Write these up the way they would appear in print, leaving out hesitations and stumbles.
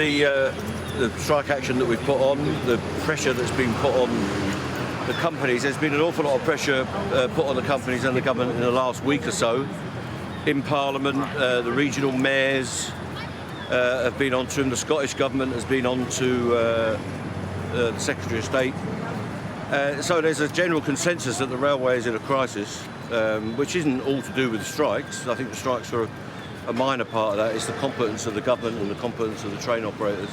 The strike action that we've put on, the pressure that's been put on the companies, there's been an awful lot of pressure put on the companies and the government in the last week or so. In Parliament, the regional mayors have been on to them, the Scottish Government has been on to the Secretary of State. So there's a general consensus that the railway is in a crisis, which isn't all to do with the strikes. I think the strikes are a minor part of that. It's the competence of the government and the competence of the train operators.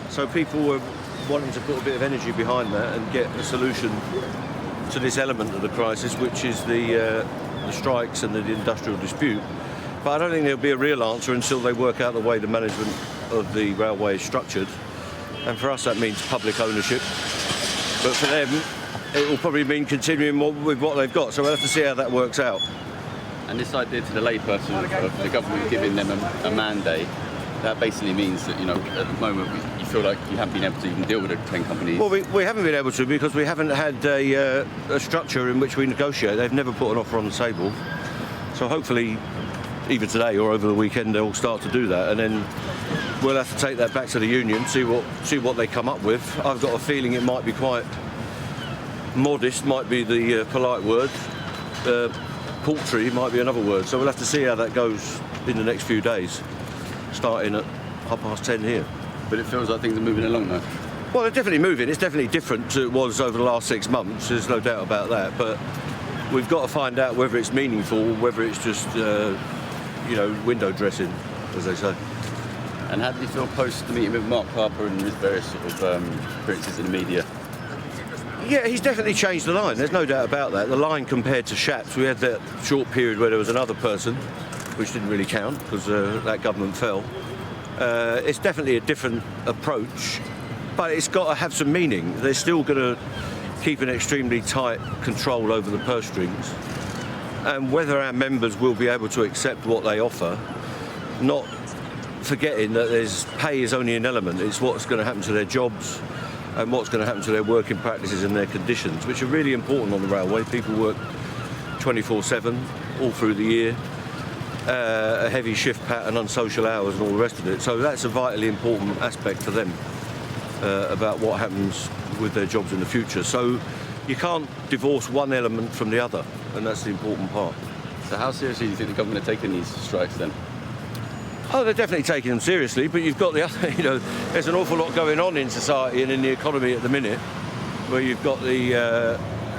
So people were wanting to put a bit of energy behind that and get a solution to this element of the crisis, which is the strikes and the industrial dispute. But I don't think there'll be a real answer until they work out the way the management of the railway is structured. And for us that means public ownership. But for them it will probably mean continuing with what they've got. So we'll have to see how that works out. And this idea to the layperson of the government giving them a mandate, that basically means that, you know, at the moment you feel like you haven't been able to even deal with the 10 companies. Well, we haven't been able to because we haven't had a structure in which we negotiate. They've never put an offer on the table. So hopefully, either today or over the weekend, they'll start to do that, and then we'll have to take that back to the union, see what they come up with. I've got a feeling it might be quite modest, might be the polite word. Paltry might be another word. So we'll have to see how that goes in the next few days, starting at 10:30 here. But it feels like things are moving along though. Well, they're definitely moving. It's definitely different to it was over the last 6 months. There's no doubt about that. But we've got to find out whether it's meaningful, whether it's just, window dressing, as they say. And how did you feel post the meeting with Mark Harper and his various sort of appearances in the media? Yeah, he's definitely changed the line. There's no doubt about that. The line compared to Shapps, we had that short period where there was another person, which didn't really count because that government fell. It's definitely a different approach, but it's got to have some meaning. They're still going to keep an extremely tight control over the purse strings, and whether our members will be able to accept what they offer, not forgetting that pay is only an element. It's what's going to happen to their jobs and what's going to happen to their working practices and their conditions, which are really important on the railway. People work 24/7 all through the year, a heavy shift pattern, unsocial hours and all the rest of it. So that's a vitally important aspect for them about what happens with their jobs in the future. So you can't divorce one element from the other, and that's the important part. So how seriously do you think the government are taking these strikes then? Oh, they're definitely taking them seriously, but you've got the other, there's an awful lot going on in society and in the economy at the minute, where you've got the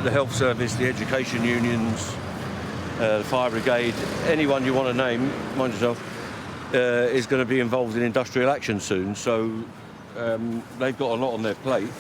health service, the education unions, the fire brigade, anyone you want to name, mind yourself, is going to be involved in industrial action soon. So they've got a lot on their plate.